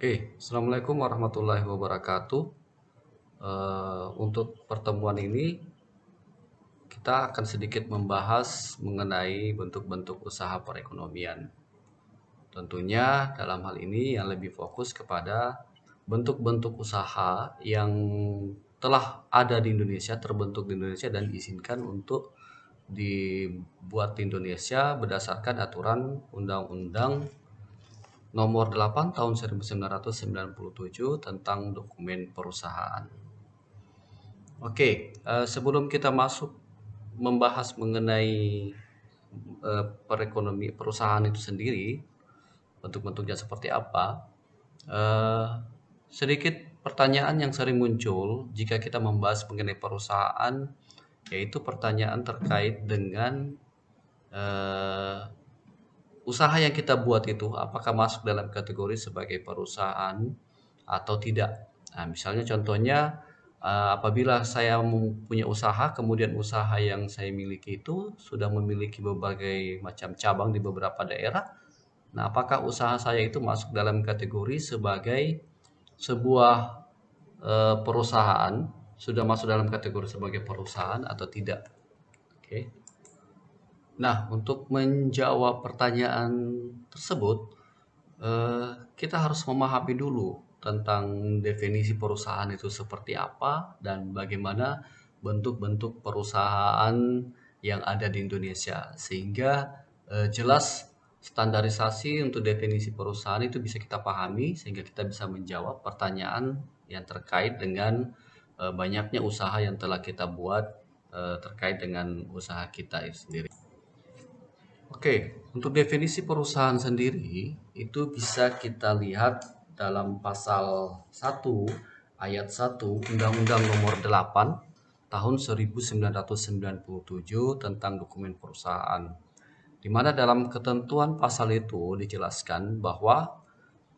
Assalamualaikum warahmatullahi wabarakatuh. Untuk pertemuan ini kita akan sedikit membahas mengenai bentuk-bentuk usaha perekonomian. Tentunya dalam hal ini yang lebih fokus kepada bentuk-bentuk usaha yang telah ada di Indonesia, terbentuk di Indonesia dan diizinkan untuk dibuat di Indonesia berdasarkan aturan Undang-Undang Nomor 8 Tahun 1997 tentang dokumen perusahaan. Sebelum kita masuk membahas mengenai perusahaan itu sendiri, bentuk-bentuknya seperti apa, sedikit pertanyaan yang sering muncul jika kita membahas mengenai perusahaan, yaitu pertanyaan terkait dengan usaha yang kita buat itu apakah masuk dalam kategori sebagai perusahaan atau tidak. Nah, misalnya contohnya apabila saya mempunyai usaha, kemudian usaha yang saya miliki itu sudah memiliki berbagai macam cabang di beberapa daerah. Nah, apakah usaha saya itu masuk dalam kategori sebagai sebuah perusahaan, sudah masuk dalam kategori sebagai perusahaan atau tidak? Oke. Nah, untuk menjawab pertanyaan tersebut, kita harus memahami dulu tentang definisi perusahaan itu seperti apa dan bagaimana bentuk-bentuk perusahaan yang ada di Indonesia, sehingga jelas standarisasi untuk definisi perusahaan itu bisa kita pahami, sehingga kita bisa menjawab pertanyaan yang terkait dengan banyaknya usaha yang telah kita buat terkait dengan usaha kita itu sendiri. Untuk definisi perusahaan sendiri itu bisa kita lihat dalam pasal 1 ayat 1 Undang-Undang Nomor 8 Tahun 1997 tentang dokumen perusahaan, di mana dalam ketentuan pasal itu dijelaskan bahwa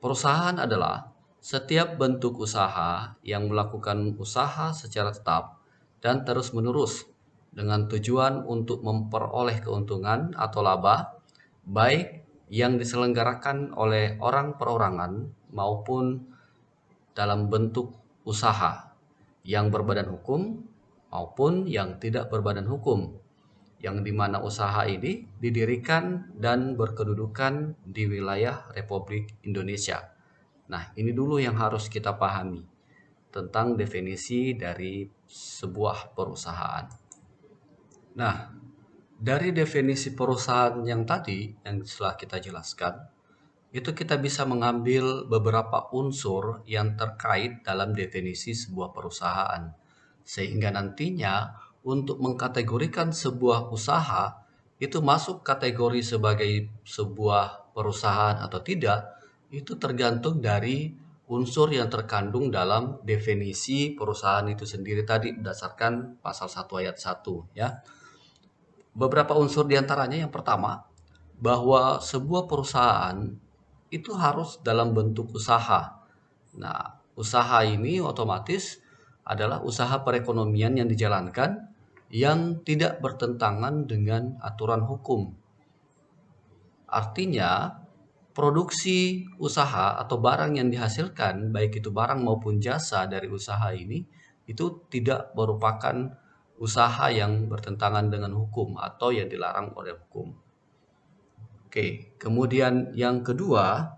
perusahaan adalah setiap bentuk usaha yang melakukan usaha secara tetap dan terus-menerus dengan tujuan untuk memperoleh keuntungan atau laba, baik yang diselenggarakan oleh orang perorangan maupun dalam bentuk usaha yang berbadan hukum maupun yang tidak berbadan hukum, yang dimana usaha ini didirikan dan berkedudukan di wilayah Republik Indonesia. Nah, ini dulu yang harus kita pahami tentang definisi dari sebuah perusahaan. Nah, dari definisi perusahaan yang tadi yang setelah kita jelaskan, itu kita bisa mengambil beberapa unsur yang terkait dalam definisi sebuah perusahaan. Sehingga nantinya untuk mengkategorikan sebuah usaha itu masuk kategori sebagai sebuah perusahaan atau tidak, itu tergantung dari unsur yang terkandung dalam definisi perusahaan itu sendiri tadi berdasarkan pasal 1 ayat 1 ya. Beberapa unsur diantaranya, yang pertama, bahwa sebuah perusahaan itu harus dalam bentuk usaha. Nah, usaha ini otomatis adalah usaha perekonomian yang dijalankan yang tidak bertentangan dengan aturan hukum. Artinya, produksi usaha atau barang yang dihasilkan, baik itu barang maupun jasa dari usaha ini, itu tidak merupakan usaha yang bertentangan dengan hukum atau yang dilarang oleh hukum. Kemudian yang kedua,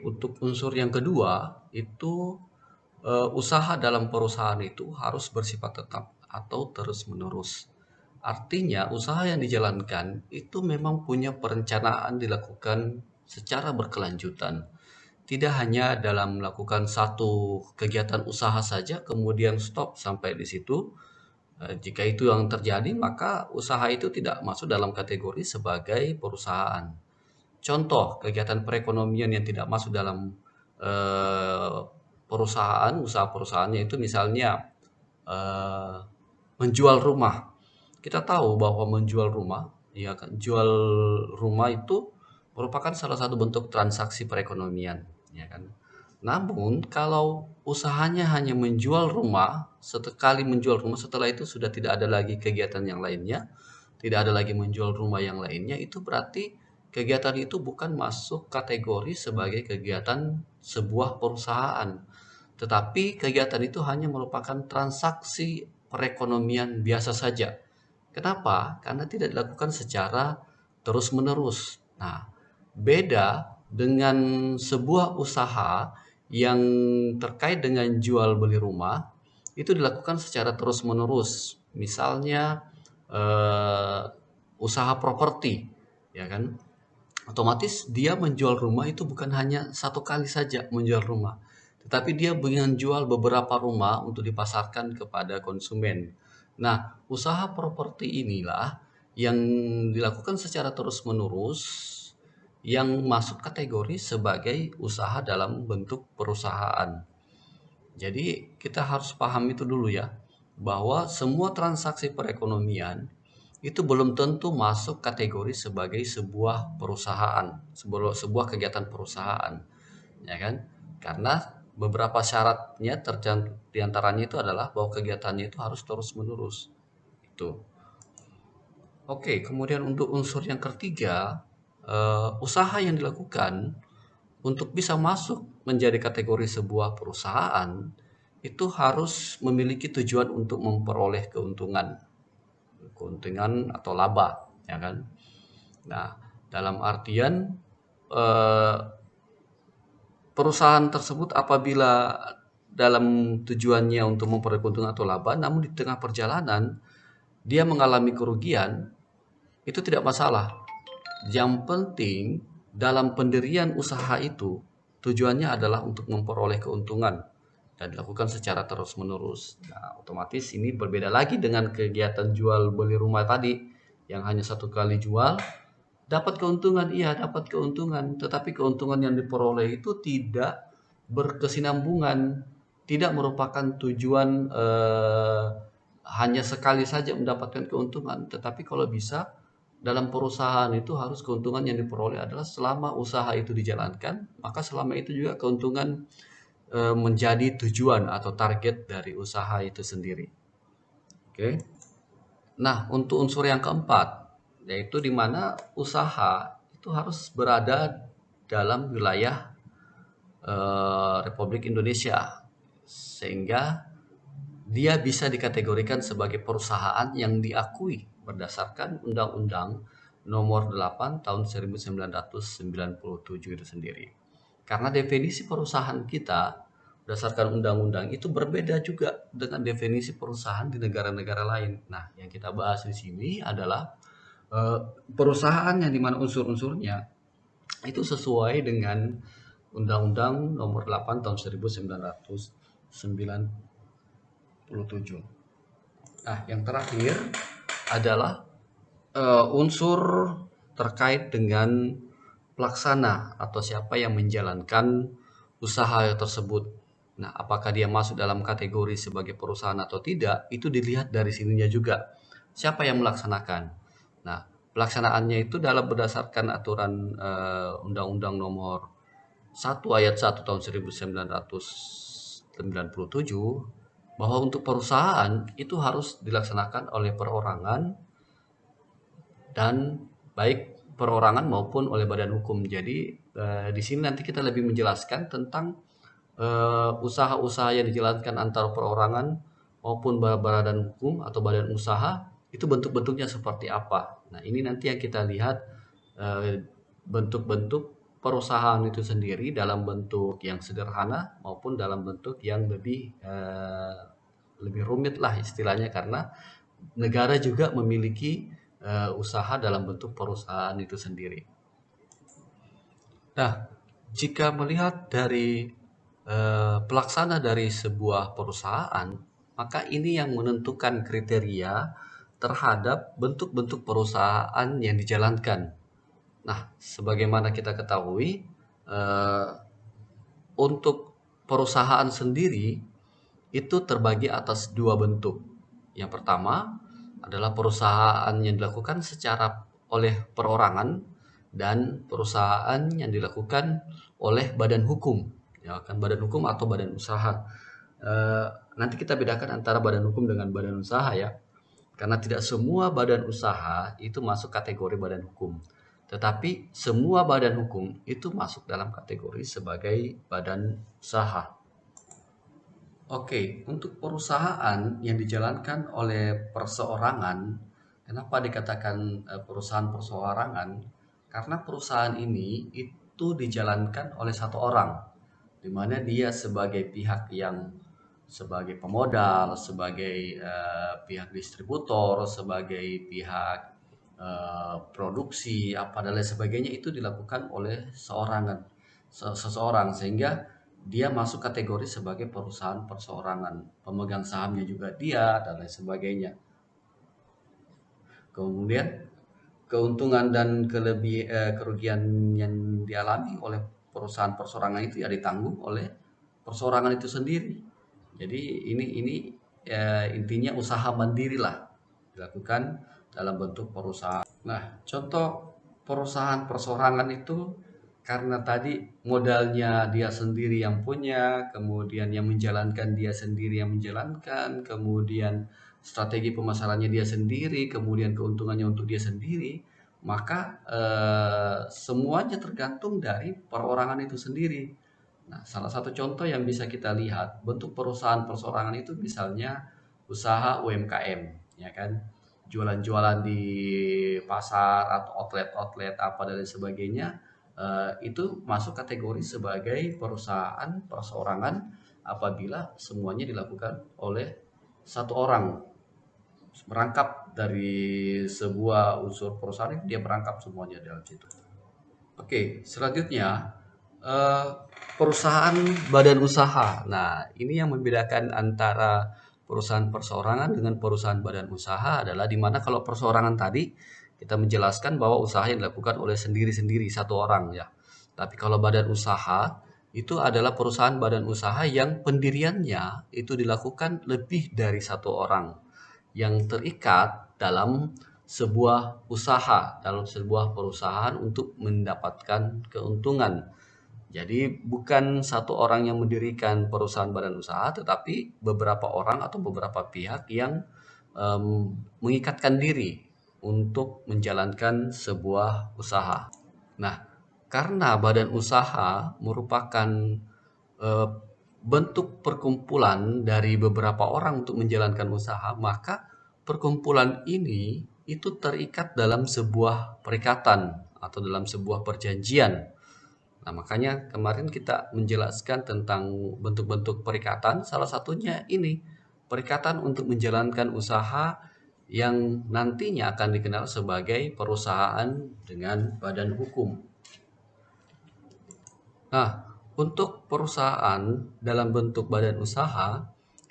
untuk unsur yang kedua itu usaha dalam perusahaan itu harus bersifat tetap atau terus-menerus. Artinya usaha yang dijalankan itu memang punya perencanaan dilakukan secara berkelanjutan. Tidak hanya dalam melakukan satu kegiatan usaha saja kemudian stop sampai di situ. Jika itu yang terjadi, maka usaha itu tidak masuk dalam kategori sebagai perusahaan. Contoh kegiatan perekonomian yang tidak masuk dalam perusahaan, usaha perusahaannya itu misalnya menjual rumah. Kita tahu bahwa menjual rumah, ya kan, jual rumah itu merupakan salah satu bentuk transaksi perekonomian, ya kan. Namun kalau usahanya hanya menjual rumah, sekali menjual rumah setelah itu sudah tidak ada lagi kegiatan yang lainnya, tidak ada lagi menjual rumah yang lainnya, itu berarti kegiatan itu bukan masuk kategori sebagai kegiatan sebuah perusahaan, tetapi kegiatan itu hanya merupakan transaksi perekonomian biasa saja. Kenapa? Karena tidak dilakukan secara terus-menerus. Nah, beda dengan sebuah usaha yang terkait dengan jual beli rumah, itu dilakukan secara terus-menerus. Misalnya eh, usaha properti, ya kan? Otomatis dia menjual rumah itu bukan hanya satu kali saja menjual rumah, tetapi dia menjual beberapa rumah untuk dipasarkan kepada konsumen. Nah, usaha properti inilah yang dilakukan secara terus-menerus yang masuk kategori sebagai usaha dalam bentuk perusahaan. Jadi kita harus paham itu dulu ya, bahwa semua transaksi perekonomian itu belum tentu masuk kategori sebagai sebuah perusahaan, sebuah kegiatan perusahaan, ya kan? Karena beberapa syaratnya diantaranya itu adalah bahwa kegiatannya itu harus terus-menerus. Itu. Oke, kemudian untuk unsur yang ketiga, usaha yang dilakukan untuk bisa masuk menjadi kategori sebuah perusahaan itu harus memiliki tujuan untuk memperoleh keuntungan, keuntungan atau laba, ya kan? Nah, dalam artian eh, perusahaan tersebut apabila dalam tujuannya untuk memperoleh keuntungan atau laba, namun di tengah perjalanan dia mengalami kerugian, itu tidak masalah. Yang penting dalam pendirian usaha itu tujuannya adalah untuk memperoleh keuntungan dan dilakukan secara terus-menerus. Nah, otomatis ini berbeda lagi dengan kegiatan jual beli rumah tadi yang hanya satu kali jual dapat keuntungan, iya dapat keuntungan, tetapi keuntungan yang diperoleh itu tidak berkesinambungan, tidak merupakan tujuan hanya sekali saja mendapatkan keuntungan, tetapi kalau bisa dalam perusahaan itu harus keuntungan yang diperoleh adalah selama usaha itu dijalankan, maka selama itu juga keuntungan menjadi tujuan atau target dari usaha itu sendiri. Oke. Nah, untuk unsur yang keempat, yaitu di mana usaha itu harus berada dalam wilayah Republik Indonesia, sehingga dia bisa dikategorikan sebagai perusahaan yang diakui berdasarkan Undang-Undang Nomor 8 Tahun 1997 itu sendiri. Karena definisi perusahaan kita berdasarkan undang-undang itu berbeda juga dengan definisi perusahaan di negara-negara lain. Nah, yang kita bahas di sini adalah eh, perusahaan yang dimana unsur-unsurnya itu sesuai dengan Undang-Undang Nomor 8 Tahun 1997. Nah, yang terakhir adalah unsur terkait dengan pelaksana atau siapa yang menjalankan usaha tersebut. Nah, apakah dia masuk dalam kategori sebagai perusahaan atau tidak, itu dilihat dari sininya juga. Siapa yang melaksanakan? Nah, pelaksanaannya itu dalam berdasarkan aturan Undang-Undang Nomor 1 Ayat 1 Tahun 1997 bahwa untuk perusahaan itu harus dilaksanakan oleh perorangan dan baik perorangan maupun oleh badan hukum. Jadi di sini nanti kita lebih menjelaskan tentang usaha-usaha yang dijalankan antara perorangan maupun badan hukum atau badan usaha itu bentuk-bentuknya seperti apa. Nah, ini nanti yang kita lihat bentuk-bentuk perusahaan itu sendiri dalam bentuk yang sederhana maupun dalam bentuk yang lebih rumit lah istilahnya, karena negara juga memiliki usaha dalam bentuk perusahaan itu sendiri. Nah, jika melihat dari pelaksana dari sebuah perusahaan, maka ini yang menentukan kriteria terhadap bentuk-bentuk perusahaan yang dijalankan. Nah, sebagaimana kita ketahui, eh, untuk perusahaan sendiri itu terbagi atas dua bentuk. Yang pertama adalah perusahaan yang dilakukan secara oleh perorangan dan perusahaan yang dilakukan oleh badan hukum, ya kan, badan hukum atau badan usaha. Nanti kita bedakan antara badan hukum dengan badan usaha ya, karena tidak semua badan usaha itu masuk kategori badan hukum. Tetapi semua badan hukum itu masuk dalam kategori sebagai badan usaha. Oke, untuk perusahaan yang dijalankan oleh perseorangan, kenapa dikatakan perusahaan perseorangan? Karena perusahaan ini itu dijalankan oleh satu orang, di mana dia sebagai pihak yang sebagai pemodal, sebagai pihak distributor, sebagai pihak produksi, apa dan lain sebagainya itu dilakukan oleh seseorang, sehingga dia masuk kategori sebagai perusahaan perseorangan. Pemegang sahamnya juga dia dan lain sebagainya. Kemudian keuntungan dan kerugian yang dialami oleh perusahaan perseorangan itu ya ditanggung oleh perseorangan itu sendiri. Jadi ini intinya usaha mandiri lah dilakukan dalam bentuk perusahaan. Nah, contoh perusahaan perseorangan itu karena tadi modalnya dia sendiri yang punya, kemudian yang menjalankan dia sendiri yang menjalankan, kemudian strategi pemasarannya dia sendiri, kemudian keuntungannya untuk dia sendiri, maka semuanya tergantung dari perorangan itu sendiri. Nah, salah satu contoh yang bisa kita lihat bentuk perusahaan perseorangan itu misalnya usaha UMKM, ya kan? Jualan-jualan di pasar atau outlet-outlet apa dan lain sebagainya, itu masuk kategori sebagai perusahaan perseorangan apabila semuanya dilakukan oleh satu orang, merangkap dari sebuah unsur perusahaan dia merangkap semuanya dalam situ. Oke, selanjutnya eh, perusahaan badan usaha. Nah, ini yang membedakan antara perusahaan perseorangan dengan perusahaan badan usaha adalah di mana kalau perseorangan tadi kita menjelaskan bahwa usaha yang dilakukan oleh sendiri-sendiri satu orang ya. Tapi kalau badan usaha itu adalah perusahaan badan usaha yang pendiriannya itu dilakukan lebih dari satu orang yang terikat dalam sebuah usaha, dalam sebuah perusahaan untuk mendapatkan keuntungan. Jadi bukan satu orang yang mendirikan perusahaan badan usaha, tetapi beberapa orang atau beberapa pihak yang mengikatkan diri untuk menjalankan sebuah usaha. Nah, karena badan usaha merupakan eh, bentuk perkumpulan dari beberapa orang untuk menjalankan usaha, maka perkumpulan ini itu terikat dalam sebuah perikatan atau dalam sebuah perjanjian. Nah, makanya kemarin kita menjelaskan tentang bentuk-bentuk perikatan, salah satunya ini, perikatan untuk menjalankan usaha yang nantinya akan dikenal sebagai perusahaan dengan badan hukum. Nah, untuk perusahaan dalam bentuk badan usaha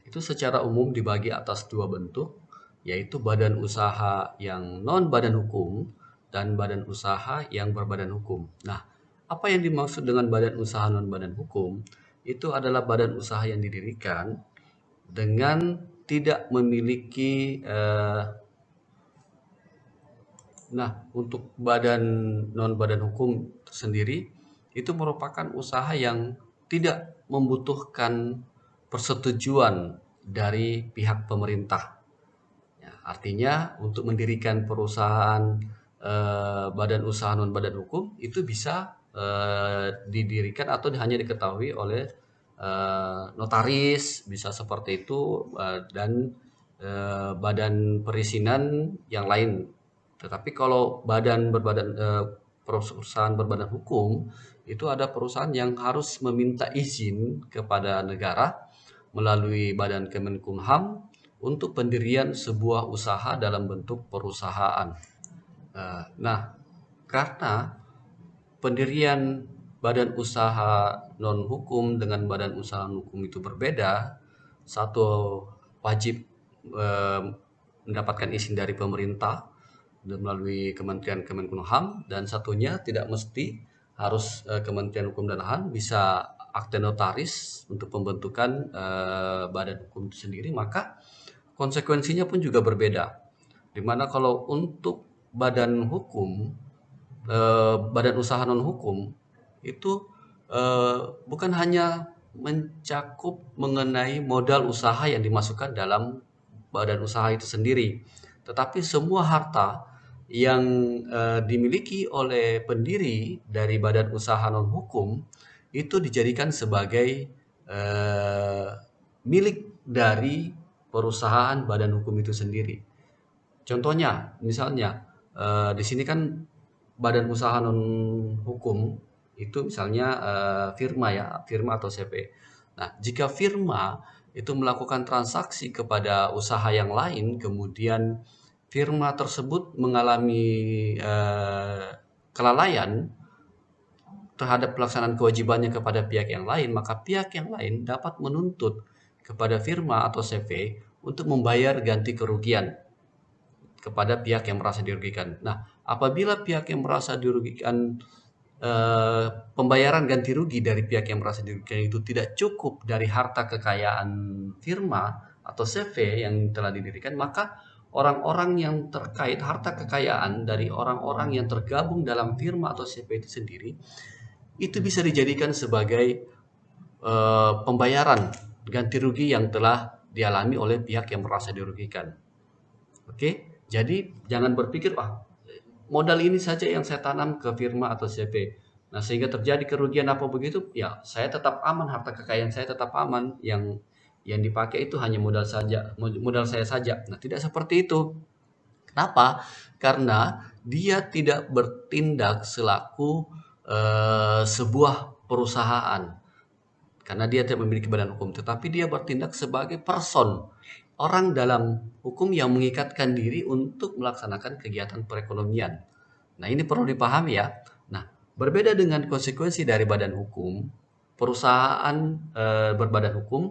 itu secara umum dibagi atas dua bentuk, yaitu badan usaha yang non badan hukum dan badan usaha yang berbadan hukum. Nah, apa yang dimaksud dengan badan usaha non badan hukum? Itu adalah badan usaha yang didirikan dengan tidak memiliki Nah, untuk non badan hukum sendiri itu merupakan usaha yang tidak membutuhkan persetujuan dari pihak pemerintah. Ya, artinya untuk mendirikan perusahaan badan usaha non badan hukum itu bisa didirikan atau hanya diketahui oleh notaris, bisa seperti itu dan badan perizinan yang lain. Tetapi kalau perusahaan berbadan hukum itu ada perusahaan yang harus meminta izin kepada negara melalui Badan Kemenkumham untuk pendirian sebuah usaha dalam bentuk perusahaan. Nah, karena pendirian badan usaha non hukum dengan badan usaha hukum itu berbeda, satu wajib eh, mendapatkan izin dari pemerintah melalui Kementerian Kemenkumham dan satunya tidak mesti harus Kementerian Hukum dan HAM, bisa akte notaris untuk pembentukan badan hukum itu sendiri, maka konsekuensinya pun juga berbeda. Dimana kalau untuk badan hukum, badan usaha non hukum itu bukan hanya mencakup mengenai modal usaha yang dimasukkan dalam badan usaha itu sendiri, tetapi semua harta yang dimiliki oleh pendiri dari badan usaha non hukum itu dijadikan sebagai eh, milik dari perusahaan badan hukum itu sendiri. Contohnya, misalnya di sini kan badan usaha non hukum itu misalnya firma ya, firma atau CV. Nah, jika firma itu melakukan transaksi kepada usaha yang lain, kemudian firma tersebut mengalami kelalaian terhadap pelaksanaan kewajibannya kepada pihak yang lain, maka pihak yang lain dapat menuntut kepada firma atau CV untuk membayar ganti kerugian kepada pihak yang merasa dirugikan. Nah, apabila pihak yang merasa dirugikan pembayaran ganti rugi dari pihak yang merasa dirugikan itu tidak cukup dari harta kekayaan firma atau CV yang telah didirikan, maka orang-orang yang terkait harta kekayaan dari orang-orang yang tergabung dalam firma atau CV itu sendiri itu bisa dijadikan sebagai pembayaran ganti rugi yang telah dialami oleh pihak yang merasa dirugikan. Oke, jadi jangan berpikir, "Wah, modal ini saja yang saya tanam ke firma atau CV. Nah, sehingga terjadi kerugian apa begitu, ya saya tetap aman, harta kekayaan saya tetap aman, yang dipakai itu hanya modal saja, modal saya saja." Nah, tidak seperti itu. Kenapa? Karena dia tidak bertindak selaku sebuah perusahaan. Karena dia tidak memiliki badan hukum, tetapi dia bertindak sebagai person, orang dalam hukum yang mengikatkan diri untuk melaksanakan kegiatan perekonomian. Nah, ini perlu dipahami ya. Nah, berbeda dengan konsekuensi dari badan hukum, perusahaan berbadan hukum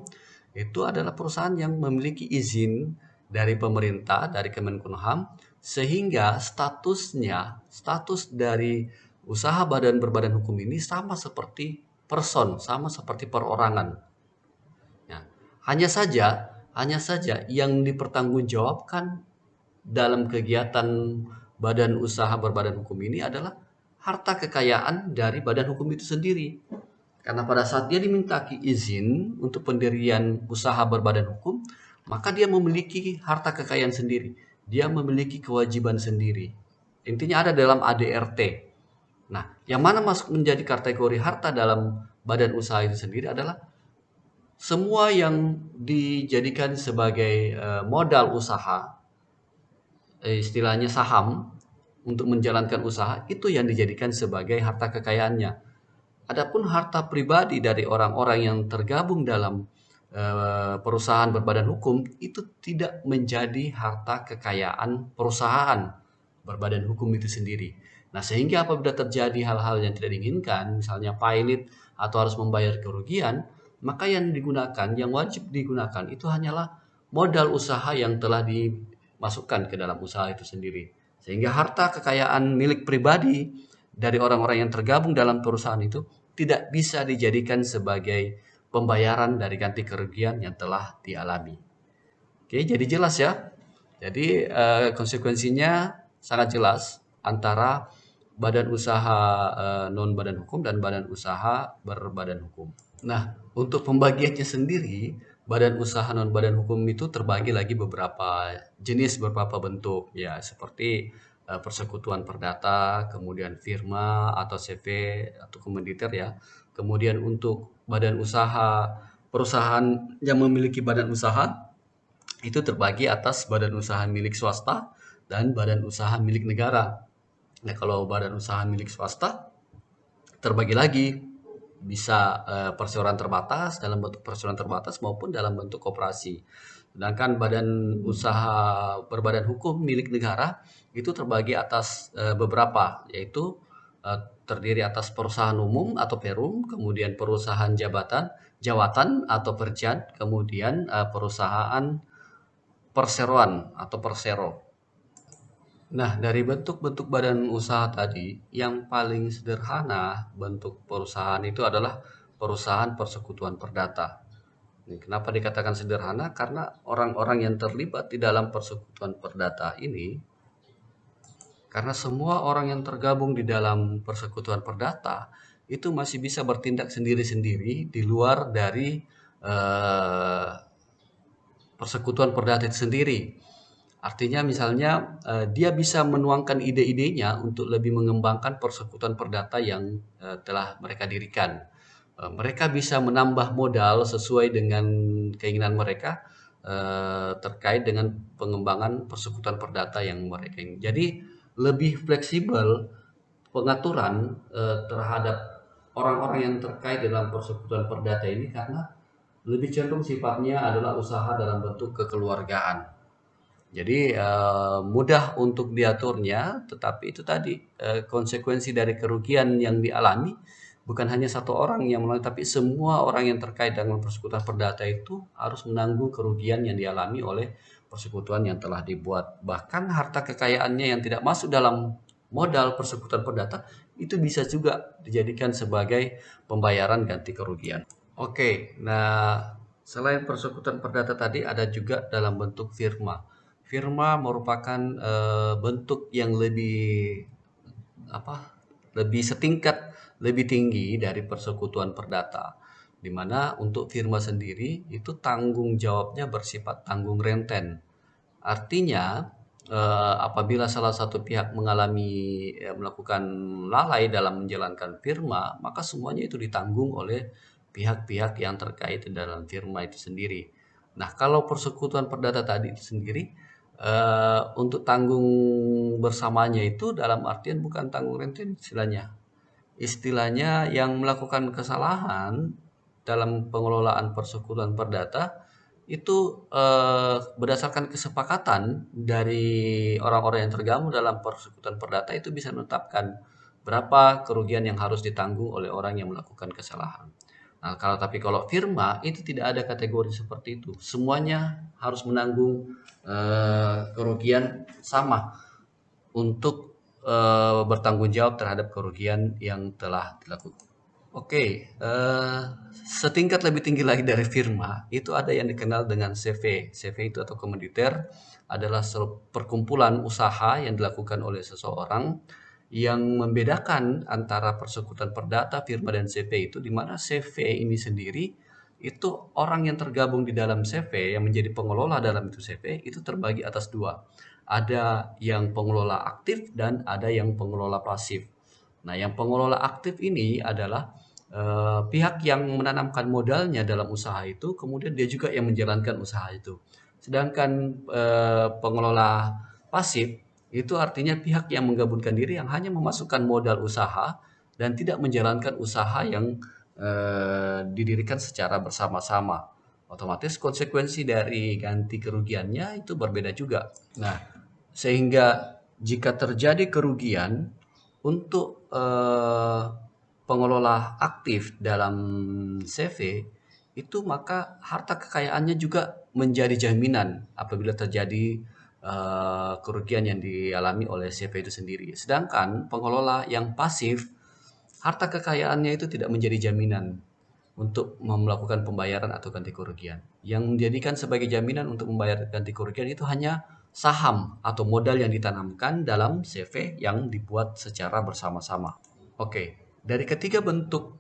itu adalah perusahaan yang memiliki izin dari pemerintah, dari Kemenkumham, sehingga status dari usaha badan berbadan hukum ini sama seperti person, sama seperti perorangan. Ya, hanya saja yang dipertanggungjawabkan dalam kegiatan badan usaha berbadan hukum ini adalah harta kekayaan dari badan hukum itu sendiri. Karena pada saat dia diminta izin untuk pendirian usaha berbadan hukum, maka dia memiliki harta kekayaan sendiri. Dia memiliki kewajiban sendiri. Intinya ada dalam ADRT. Nah, yang mana masuk menjadi kategori harta dalam badan usaha itu sendiri adalah semua yang dijadikan sebagai modal usaha, istilahnya saham, untuk menjalankan usaha, itu yang dijadikan sebagai harta kekayaannya. Adapun harta pribadi dari orang-orang yang tergabung dalam perusahaan berbadan hukum itu tidak menjadi harta kekayaan perusahaan berbadan hukum itu sendiri. Nah, sehingga apabila terjadi hal-hal yang tidak diinginkan, misalnya pilot atau harus membayar kerugian, maka yang wajib digunakan itu hanyalah modal usaha yang telah dimasukkan ke dalam usaha itu sendiri. Sehingga harta kekayaan milik pribadi dari orang-orang yang tergabung dalam perusahaan itu tidak bisa dijadikan sebagai pembayaran dari ganti kerugian yang telah dialami. Oke, jadi jelas ya. Jadi konsekuensinya sangat jelas antara badan usaha non badan hukum dan badan usaha berbadan hukum. Nah, untuk pembagiannya sendiri, badan usaha non badan hukum itu terbagi lagi beberapa jenis, beberapa bentuk ya, seperti persekutuan perdata, kemudian firma atau CV atau komanditer ya. Kemudian untuk badan usaha, perusahaan yang memiliki badan usaha itu terbagi atas badan usaha milik swasta dan badan usaha milik negara. Nah, kalau badan usaha milik swasta terbagi lagi, bisa perseroan terbatas, dalam bentuk perseroan terbatas maupun dalam bentuk koperasi. Sedangkan badan usaha berbadan hukum milik negara itu terbagi atas beberapa, yaitu terdiri atas perusahaan umum atau perum, kemudian perusahaan jawatan atau perjad, kemudian perusahaan perseroan atau persero. Nah, dari bentuk-bentuk badan usaha tadi, yang paling sederhana bentuk perusahaan itu adalah perusahaan persekutuan perdata. Kenapa dikatakan sederhana? Karena orang-orang yang terlibat di dalam persekutuan perdata ini, karena semua orang yang tergabung di dalam persekutuan perdata itu masih bisa bertindak sendiri-sendiri di luar dari persekutuan perdata itu sendiri. Artinya misalnya dia bisa menuangkan ide-idenya untuk lebih mengembangkan persekutuan perdata yang telah mereka dirikan. Mereka bisa menambah modal sesuai dengan keinginan mereka terkait dengan pengembangan persekutuan perdata yang mereka ingin. Jadi lebih fleksibel pengaturan terhadap orang-orang yang terkait dalam persekutuan perdata ini karena lebih cenderung sifatnya adalah usaha dalam bentuk kekeluargaan. Jadi mudah untuk diaturnya, tetapi itu tadi konsekuensi dari kerugian yang dialami bukan hanya satu orang yang mengalami, tapi semua orang yang terkait dengan persekutuan perdata itu harus menanggung kerugian yang dialami oleh persekutuan yang telah dibuat. Bahkan harta kekayaannya yang tidak masuk dalam modal persekutuan perdata itu bisa juga dijadikan sebagai pembayaran ganti kerugian. Oke, nah selain persekutuan perdata tadi ada juga dalam bentuk firma. Firma merupakan bentuk yang apa? Lebih setingkat lebih tinggi dari persekutuan perdata. Di mana untuk firma sendiri itu tanggung jawabnya bersifat tanggung renten. Artinya apabila salah satu pihak melakukan lalai dalam menjalankan firma, maka semuanya itu ditanggung oleh pihak-pihak yang terkait dalam firma itu sendiri. Nah, kalau persekutuan perdata tadi itu sendiri untuk tanggung bersamanya itu dalam artian bukan tanggung renten istilahnya. Istilahnya yang melakukan kesalahan dalam pengelolaan persekutuan perdata itu berdasarkan kesepakatan dari orang-orang yang tergabung dalam persekutuan perdata itu bisa menetapkan berapa kerugian yang harus ditanggung oleh orang yang melakukan kesalahan. Nah, kalau firma itu tidak ada kategori seperti itu. Semuanya harus menanggung kerugian sama untuk bertanggung jawab terhadap kerugian yang telah dilakukan. Oke, setingkat lebih tinggi lagi dari firma, itu ada yang dikenal dengan CV. CV itu atau komoditer adalah perkumpulan usaha yang dilakukan oleh seseorang yang membedakan antara persekutuan perdata, firma, dan CV itu di mana CV ini sendiri itu orang yang tergabung di dalam CV yang menjadi pengelola dalam itu CV itu terbagi atas dua. Ada yang pengelola aktif dan ada yang pengelola pasif. Nah, yang pengelola aktif ini adalah pihak yang menanamkan modalnya dalam usaha itu, kemudian dia juga yang menjalankan usaha itu. Sedangkan pengelola pasif itu artinya pihak yang menggabungkan diri yang hanya memasukkan modal usaha dan tidak menjalankan usaha yang didirikan secara bersama-sama. Otomatis konsekuensi dari ganti kerugiannya itu berbeda juga. Nah, sehingga jika terjadi kerugian untuk pengelola aktif dalam CV itu maka harta kekayaannya juga menjadi jaminan apabila terjadi kerugian yang dialami oleh CV itu sendiri. Sedangkan pengelola yang pasif harta kekayaannya itu tidak menjadi jaminan untuk melakukan pembayaran atau ganti kerugian. Yang menjadikan sebagai jaminan untuk membayar ganti kerugian itu hanya saham atau modal yang ditanamkan dalam CV yang dibuat secara bersama-sama. Oke, dari ketiga bentuk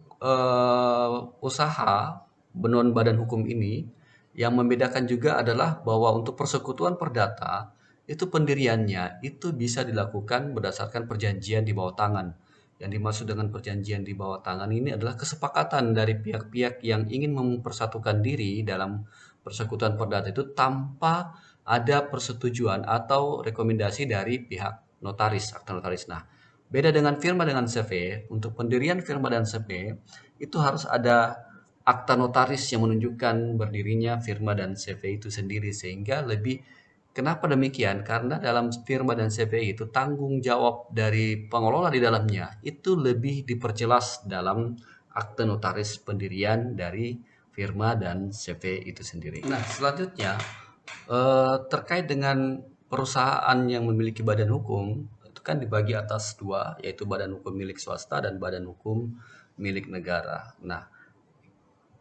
usaha non badan hukum ini, yang membedakan juga adalah bahwa untuk persekutuan perdata itu pendiriannya itu bisa dilakukan berdasarkan perjanjian di bawah tangan. Yang dimaksud dengan perjanjian di bawah tangan ini adalah kesepakatan dari pihak-pihak yang ingin mempersatukan diri dalam persekutuan perdata itu tanpa ada persetujuan atau rekomendasi dari pihak notaris, akta notaris. Nah, beda dengan firma dengan CV, untuk pendirian firma dan CV itu harus ada akta notaris yang menunjukkan berdirinya firma dan CV itu sendiri sehingga lebih. Kenapa demikian? Karena dalam firma dan CV itu tanggung jawab dari pengelola di dalamnya itu lebih diperjelas dalam akte notaris pendirian dari firma dan CV itu sendiri. Nah, selanjutnya terkait dengan perusahaan yang memiliki badan hukum itu kan dibagi atas dua, yaitu badan hukum milik swasta dan badan hukum milik negara. Nah,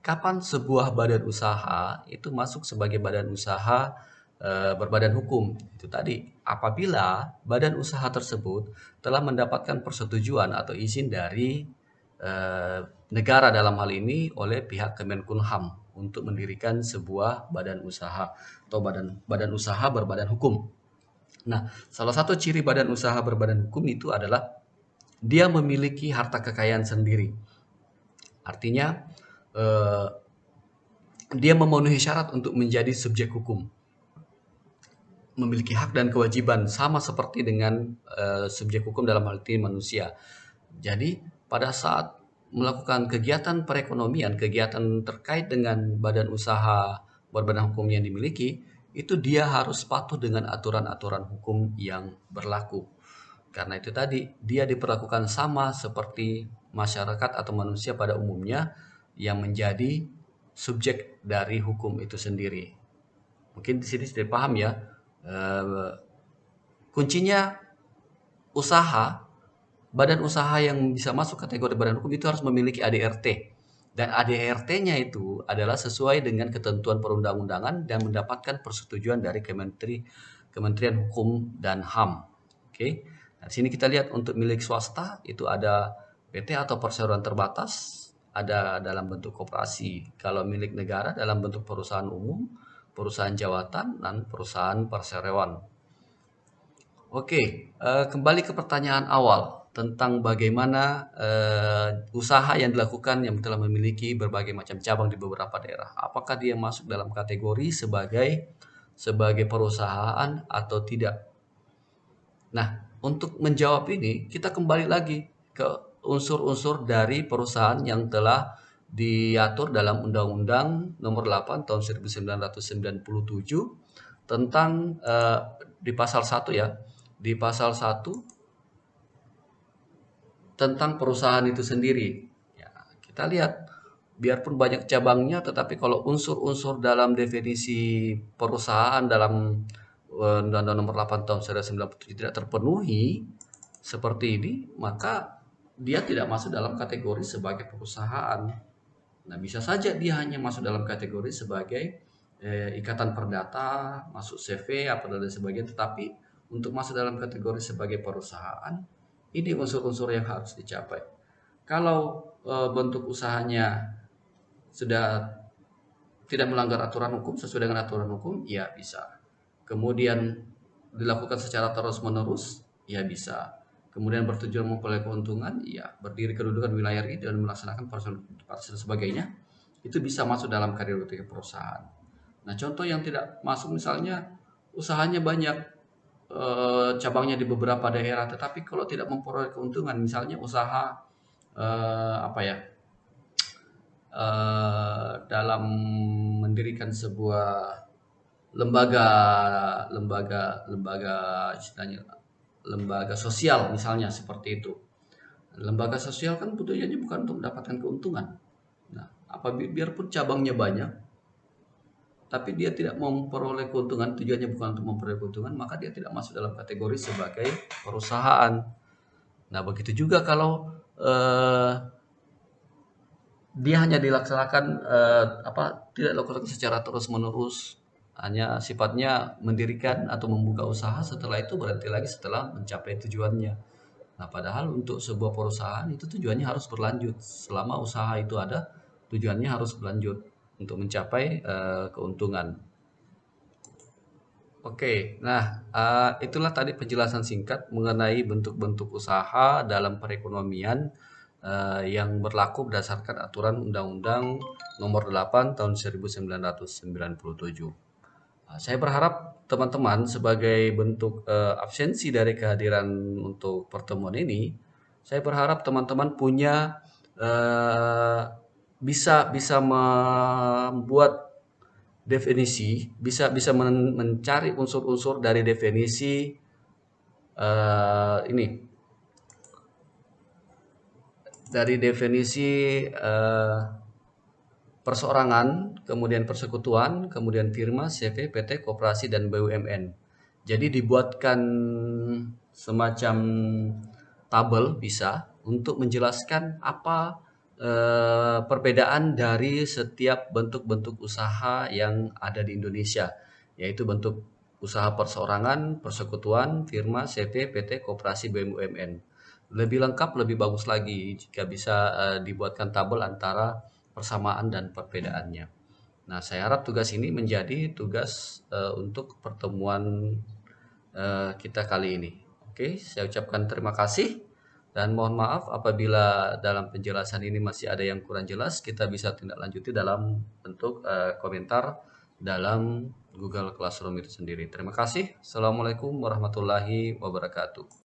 kapan sebuah badan usaha itu masuk sebagai badan usaha berbadan hukum? Itu tadi, apabila badan usaha tersebut telah mendapatkan persetujuan atau izin dari negara dalam hal ini oleh pihak Kemenkumham untuk mendirikan sebuah badan usaha atau badan usaha berbadan hukum. Nah, salah satu ciri badan usaha berbadan hukum itu adalah dia memiliki harta kekayaan sendiri. Artinya, eh, dia memenuhi syarat untuk menjadi subjek hukum, memiliki hak dan kewajiban sama seperti dengan subjek hukum dalam hal ini manusia. Jadi, pada saat melakukan kegiatan perekonomian, kegiatan terkait dengan badan usaha berbadan hukum yang dimiliki, itu dia harus patuh dengan aturan-aturan hukum yang berlaku. Karena itu tadi, dia diperlakukan sama seperti masyarakat atau manusia pada umumnya yang menjadi subjek dari hukum itu sendiri. Mungkin di sini sudah paham ya. Eh, Kuncinya usaha, badan usaha yang bisa masuk kategori badan hukum itu harus memiliki ADRT. Dan ADRT-nya itu adalah sesuai dengan ketentuan perundang-undangan dan mendapatkan persetujuan dari Kementerian Hukum dan HAM. Oke. Nah, di sini kita lihat untuk milik swasta itu ada PT atau perseroan terbatas, ada dalam bentuk koperasi. Kalau milik negara dalam bentuk perusahaan umum, perusahaan jawatan, dan perusahaan perseroan. Oke, kembali ke pertanyaan awal tentang bagaimana usaha yang dilakukan yang telah memiliki berbagai macam cabang di beberapa daerah. Apakah dia masuk dalam kategori sebagai perusahaan atau tidak? Nah, untuk menjawab ini, kita kembali lagi ke unsur-unsur dari perusahaan yang telah diatur dalam Undang-Undang Nomor 8 Tahun 1997 tentang di pasal 1 ya. Di pasal 1 tentang perusahaan itu sendiri. Ya, kita lihat biarpun banyak cabangnya tetapi kalau unsur-unsur dalam definisi perusahaan dalam Undang-Undang Nomor 8 Tahun 1997 tidak terpenuhi seperti ini, maka dia tidak masuk dalam kategori sebagai perusahaan. Nah, bisa saja dia hanya masuk dalam kategori sebagai ikatan perdata, masuk CV, apa dan sebagainya, tetapi untuk masuk dalam kategori sebagai perusahaan, ini unsur-unsur yang harus dicapai. Kalau bentuk usahanya sudah tidak melanggar aturan hukum, sesuai dengan aturan hukum, ya bisa. Kemudian dilakukan secara terus-menerus, ya bisa. Kemudian bertujuan memperoleh keuntungan, ya berdiri kedudukan wilayah ini dan melaksanakan proses dan sebagainya, itu bisa masuk dalam kategori perusahaan. Nah, contoh yang tidak masuk misalnya usahanya banyak, cabangnya di beberapa daerah, tetapi kalau tidak memperoleh keuntungan, misalnya usaha apa ya, dalam mendirikan sebuah lembaga lembaga lembaga istilahnya lembaga sosial misalnya seperti itu. Lembaga sosial kan tujuannya bukan untuk mendapatkan keuntungan. Nah, biarpun cabangnya banyak, tapi dia tidak memperoleh keuntungan, tujuannya bukan untuk memperoleh keuntungan, maka dia tidak masuk dalam kategori sebagai perusahaan. Nah, begitu juga kalau dia hanya dilaksanakan tidak dilakukan secara terus-menerus, hanya sifatnya mendirikan atau membuka usaha, setelah itu berhenti lagi setelah mencapai tujuannya. Nah, padahal untuk sebuah perusahaan itu tujuannya harus berlanjut. Selama usaha itu ada, tujuannya harus berlanjut untuk mencapai keuntungan. Oke, nah itulah tadi penjelasan singkat mengenai bentuk-bentuk usaha dalam perekonomian yang berlaku berdasarkan aturan Undang-Undang Nomor 8 Tahun 1997. Saya berharap teman-teman sebagai bentuk absensi dari kehadiran untuk pertemuan ini, saya berharap teman-teman punya eh, bisa bisa membuat definisi, bisa bisa mencari unsur-unsur dari definisi ini, dari definisi perseorangan, kemudian persekutuan, kemudian firma, CV, PT, koperasi, dan BUMN. Jadi dibuatkan semacam tabel bisa untuk menjelaskan apa perbedaan dari setiap bentuk-bentuk usaha yang ada di Indonesia, yaitu bentuk usaha perseorangan, persekutuan, firma, CV, PT, koperasi, BUMN. Lebih lengkap, lebih bagus lagi jika bisa dibuatkan tabel antara persamaan dan perbedaannya. Nah, saya harap tugas ini menjadi tugas untuk pertemuan kita kali ini. Oke, saya ucapkan terima kasih dan mohon maaf apabila dalam penjelasan ini masih ada yang kurang jelas, kita bisa tindak lanjuti dalam bentuk komentar dalam Google Classroom itu sendiri. Terima kasih. Assalamualaikum warahmatullahi wabarakatuh.